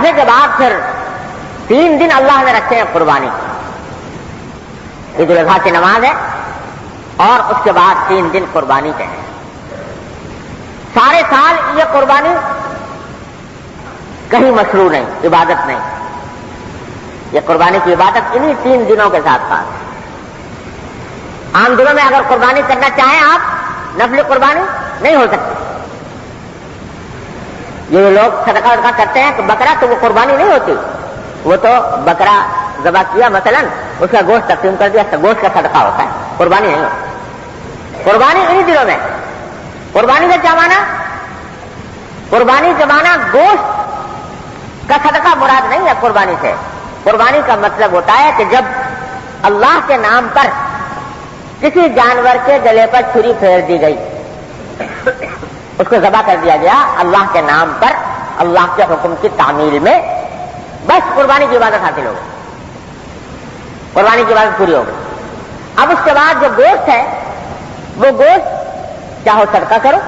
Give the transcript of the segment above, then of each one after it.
عرفے کے بعد پھر 3 دن اللہ نے رکھے ہیں قربانی. عید الاضحیٰ کی نماز ہے اور اس کے بعد 3 دن قربانی کے ہیں. سارے سال یہ قربانی کہیں مشروع نہیں، عبادت نہیں. یہ قربانی کی عبادت انہی 3 دنوں کے ساتھ ساتھ. عام دنوں میں اگر قربانی کرنا چاہیں آپ نفل قربانی نہیں ہو سکتی. یہ لوگ صدقہ ودقہ کرتے ہیں تو بکرا تو وہ قربانی نہیں ہوتی. وہ تو بکرا ذبح کیا مثلا اس کا گوشت تقسیم کر دیا، گوشت کا صدقہ ہوتا ہے، قربانی نہیں ہوتی. قربانی انہی دنوں میں. قربانی کا کیا معنی؟ قربانی کے معنی گوشت کا صدقہ مراد نہیں ہے قربانی سے. قربانی کا مطلب ہوتا ہے کہ جب اللہ کے نام پر کسی جانور کے گلے پر چھری پھیر دی گئی، اس کو ذبح کر دیا گیا اللہ کے نام پر، اللہ کے حکم کی تعمیل میں، بس قربانی کی عبادت حاصل ہو گئی، قربانی کی عبادت پوری ہو گئی. اب اس کے بعد جو گوشت ہے وہ گوشت چاہو صدقہ کرو،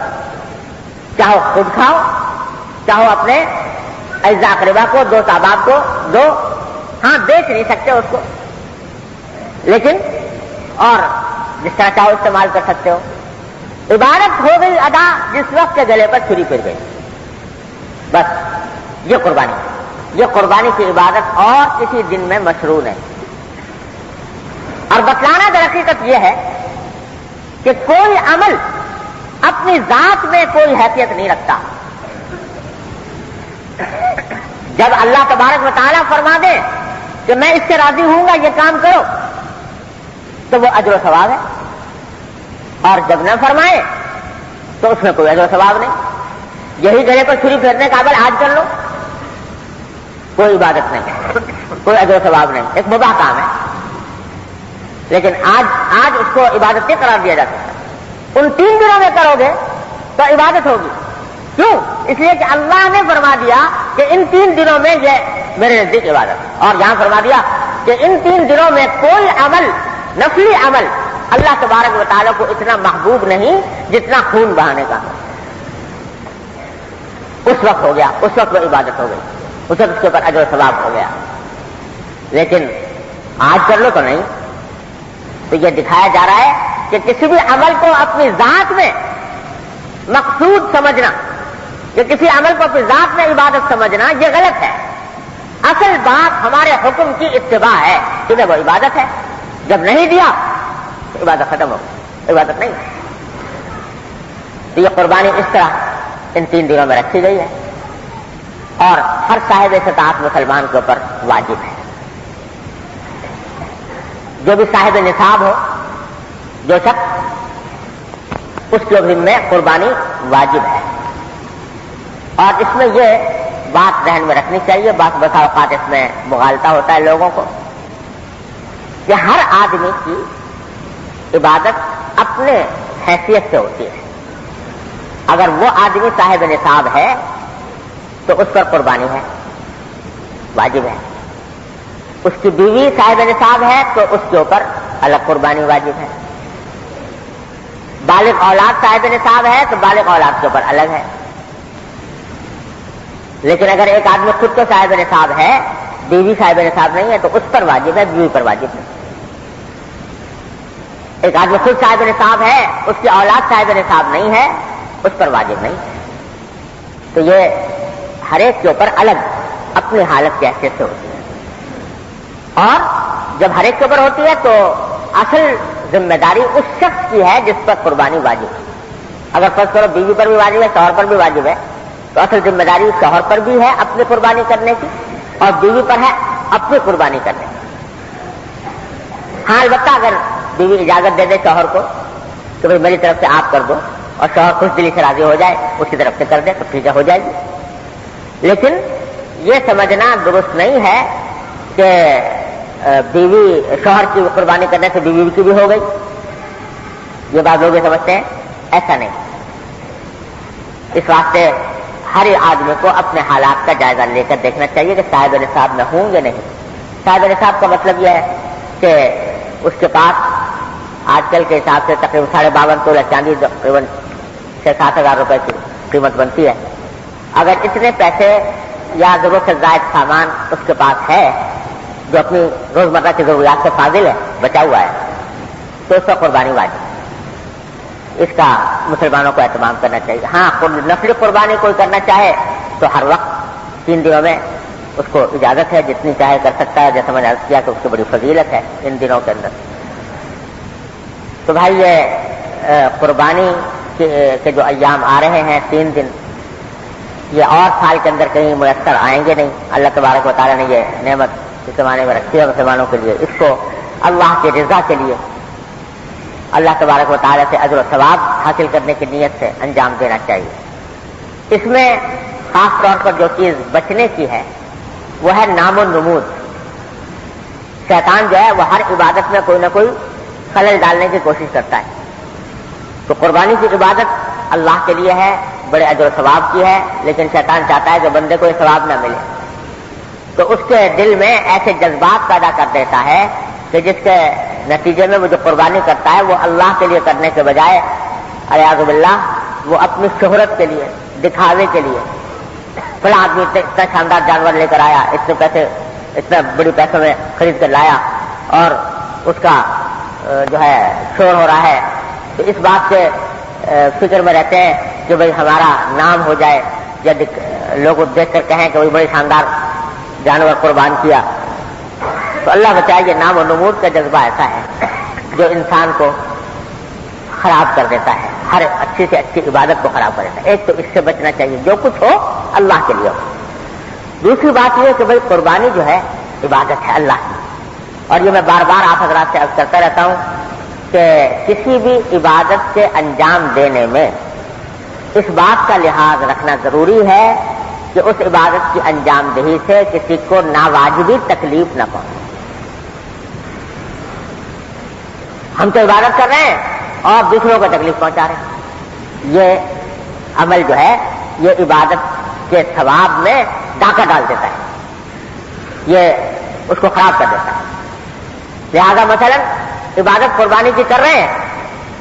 چاہو خود کھاؤ، چاہو اپنے اعزاء اقربا کو، دوست احباب کو دو. ہاں بیچ نہیں سکتے اس کو، لیکن اور جس طرح چاہو استعمال کر سکتے ہو. عبادت ہو گئی ادا جس وقت کے گلے پر چھری پھر گئی. بس یہ قربانی. یہ قربانی کی عبادت اور کسی دن میں مشروع ہے. اور بتلانا در حقیقت یہ ہے کہ کوئی عمل اپنی ذات میں کوئی حیثیت نہیں رکھتا. جب اللہ تبارک و تعالیٰ فرما دے کہ میں اس سے راضی ہوں گا، یہ کام کرو، تو وہ اجر و ثواب ہے. اور جب نہ فرمائے تو اس میں کوئی اجر و ثواب نہیں. یہی گلے پر چھری پھیرنے کا عمل آج کر لو، کوئی عبادت نہیں، کوئی اجر و ثواب نہیں، ایک مباح کام ہے. لیکن آج اس کو عبادت نہیں قرار دیا جا سکتا. ان 3 دنوں میں کرو گے تو عبادت ہوگی. کیوں؟ اس لیے کہ اللہ نے فرما دیا کہ ان 3 دنوں میں یہ میرے نزدیک عبادت ہے. اور یہاں فرما دیا کہ ان 3 دنوں میں کوئی عمل، نفلی عمل، اللہ تبارک و تعالیٰ کو اتنا محبوب نہیں جتنا خون بہانے کا. اس وقت ہو گیا، اس وقت وہ عبادت ہو گئی، اس وقت اس کے اوپر اجر و ثواب ہو گیا. لیکن آج کر لو تو نہیں. تو یہ دکھایا جا رہا ہے کہ کسی بھی عمل کو اپنی ذات میں مقصود سمجھنا، کہ کسی عمل کو اپنی ذات میں عبادت سمجھنا، یہ غلط ہے. اصل بات ہمارے حکم کی اتباع ہے، تمہیں وہ عبادت ہے. جب نہیں دیا تو عبادت ختم ہو گئی، عبادت نہیں. تو یہ قربانی اس طرح ان 3 دنوں میں رکھی گئی ہے اور ہر صاحب استطاعت مسلمان کے اوپر واجب ہے. جو بھی صاحب نصاب ہو، جو شخص، اس کے ذمہ میں قربانی واجب ہے. اور اس میں یہ بات ذہن میں رکھنی چاہیے، بسا اوقات اس میں مغالطہ ہوتا ہے لوگوں کو، کہ ہر آدمی کی عبادت اپنے حیثیت سے ہوتی ہے. اگر وہ آدمی صاحب نصاب ہے تو اس پر قربانی ہے، واجب ہے. اس کی بیوی صاحب نصاب ہے تو اس کے اوپر الگ قربانی واجب ہے. بالغ اولاد صاحب نصاب ہے تو بالغ اولاد کے اوپر الگ ہے. لیکن اگر ایک آدمی خود تو صاحب نصاب ہے، بیوی صاحب نصاب نہیں ہے، تو اس پر واجب ہے، بیوی پر واجب نہیں. ایک آدمی خود صاحب نصاب ہے، اس کی اولاد صاحب نصاب نہیں ہے، اس پر واجب نہیں. تو یہ ہر ایک کے اوپر الگ اپنی حالت کی حیثیت سے ہوتی ہے. اور جب ہر ایک کے اوپر ہوتی ہے تو اصل ذمہ داری اس شخص کی ہے جس پر قربانی واجب ہے. اگر فرض کرو بیوی پر بھی واجب ہے، شوہر پر بھی واجب ہے، تو اصل ذمہ داری شوہر پر بھی ہے اپنی قربانی کرنے کی اور بیوی پر ہے اپنی قربانی کرنے کی. ہاں البتہ اگر بیوی اجازت دے دے شوہر کو کہ بھائی میری طرف سے آپ کر دو، اور شوہر خوش دلی سے راضی ہو جائے، اس کی طرف سے کر دے، تو ٹھیک ہے، ہو جائے گی. لیکن یہ سمجھنا درست نہیں ہے کہ بیوی شوہر کی قربانی کرنے سے بیوی کی بھی ہو گئی. یہ بات لوگ سمجھتے ہیں، ایسا نہیں. اس واسطے ہر آدمی کو اپنے حالات کا جائزہ لے کر دیکھنا چاہیے کہ صاحب نصاب میں ہوں یا نہیں. صاحب نصاب کا مطلب یہ ہے کہ اس کے پاس آج کل کے حساب سے تقریباً 52.5 تولہ چاندی، تقریباً 6-7 ہزار روپے کی قیمت بنتی ہے. اگر اتنے پیسے یا ضرورت سے زائد سامان اس کے پاس ہے جو اپنی روزمرہ کی ضروریات سے فاضل ہے، بچا ہوا ہے، تو اس کا قربانی واجب، اس کا مسلمانوں کو اہتمام کرنا چاہیے۔ ہاں نفلی قربانی کوئی کرنا چاہے تو ہر وقت 3 دنوں میں اس کو اجازت ہے، جتنی چاہے کر سکتا ہے، جیسے میں نے عرض کیا کہ اس کی بڑی فضیلت ہے ان دنوں کے اندر۔ تو بھائی یہ قربانی کے جو ایام آ رہے ہیں 3 دن، یہ اور سال کے اندر کہیں میسر آئیں گے نہیں۔ اللہ تبارک و تعالیٰ نے یہ نعمت اس زمانے میں رکھی ہے مسلمانوں کے لیے، اس کو اللہ کی رضا کے لیے، اللہ تبارک و تعالیٰ سے اجر و ثواب حاصل کرنے کی نیت سے انجام دینا چاہیے۔ اس میں خاص طور پر جو چیز بچنے کی ہے وہ ہے نام و نمود۔ شیطان جو ہے وہ ہر عبادت میں کوئی نہ کوئی خلل ڈالنے کی کوشش کرتا ہے۔ تو قربانی کی عبادت اللہ کے لیے ہے، بڑے اجر و ثواب کی ہے، لیکن شیطان چاہتا ہے کہ بندے کو یہ ثواب نہ ملے، تو اس کے دل میں ایسے جذبات پیدا کر دیتا ہے کہ جس کے نتیجے میں وہ جو قربانی کرتا ہے وہ اللہ کے لیے کرنے کے بجائے اعوذ باللہ وہ اپنی شہرت کے لیے، دکھاوے کے لیے، بڑا آدمی اتنا شاندار جانور لے کر آیا، اتنا بڑی پیسوں میں خرید کر لایا اور اس کا جو ہے شور ہو رہا ہے، تو اس بات سے فکر میں رہتے ہیں کہ بھئی ہمارا نام ہو جائے یا لوگ دیکھ کر کہیں کہ وہی بڑی شاندار جانور قربان کیا۔ تو اللہ بچائے، یہ نام و نمود کا جذبہ ایسا ہے جو انسان کو خراب کر دیتا ہے، ہر اچھی سے اچھی عبادت کو خراب کر دیتا ہے۔ ایک تو اس سے بچنا چاہیے، جو کچھ ہو اللہ کے لیے ہو۔ دوسری بات یہ کہ بھئی قربانی جو ہے عبادت ہے اللہ کی، اور یہ میں بار بار آپ حضرات سے عرض کرتا رہتا ہوں کہ کسی بھی عبادت کے انجام دینے میں اس بات کا لحاظ رکھنا ضروری ہے کہ اس عبادت کی انجام دہی سے کسی کو ناواجبی تکلیف نہ پہنچے۔ ہم تو عبادت کر رہے ہیں اور دوسروں کو تکلیف پہنچا رہے ہیں، یہ عمل جو ہے یہ عبادت کے ثواب میں ڈاکہ ڈال دیتا ہے، یہ اس کو خراب کر دیتا ہے۔ لہذا مثلا عبادت قربانی کی کر رہے ہیں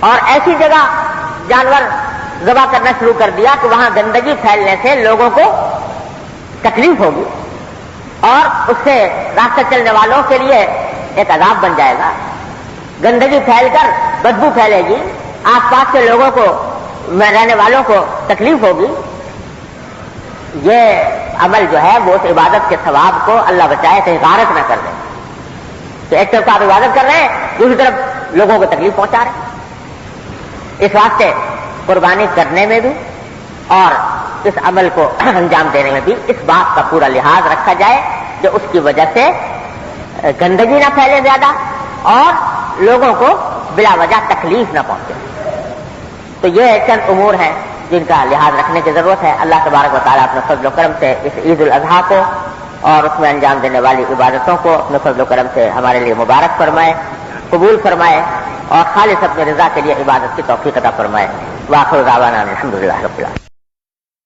اور ایسی جگہ جانور ذبح کرنا شروع کر دیا کہ وہاں گندگی پھیلنے سے لوگوں کو تکلیف ہوگی اور اس سے راستہ چلنے والوں کے لیے ایک عذاب بن جائے گا، گندگی پھیل کر بدبو پھیلے گی، آس پاس کے لوگوں کو، رہنے والوں کو تکلیف ہوگی، یہ عمل جو ہے وہ اس عبادت کے ثواب کو اللہ بچائے کہیں غارت نہ کر دے کہ ایک طرف آپ عبادت کر رہے ہیں، دوسری طرف لوگوں کو تکلیف پہنچا رہے ہیں۔ اس واسطے قربانی کرنے میں بھی اور اس عمل کو انجام دینے میں بھی اس بات کا پورا لحاظ رکھا جائے کہ اس کی وجہ سے گندگی نہ پھیلے زیادہ اور لوگوں کو بلا وجہ تکلیف نہ پہنچے۔ تو یہ چند امور ہیں جن کا لحاظ رکھنے کی ضرورت ہے۔ اللہ تبارک و تعالیٰ اپنے فضل و کرم سے اس عید الاضحیٰ کو اور اس میں انجام دینے والی عبادتوں کو اپنے فضل و کرم سے ہمارے لیے مبارک فرمائے، قبول فرمائے اور خالص اپنے رضا کے لیے عبادت کی توفیق عطا فرمائے۔ وآخر دعوانا الحمدللہ رب العالمین۔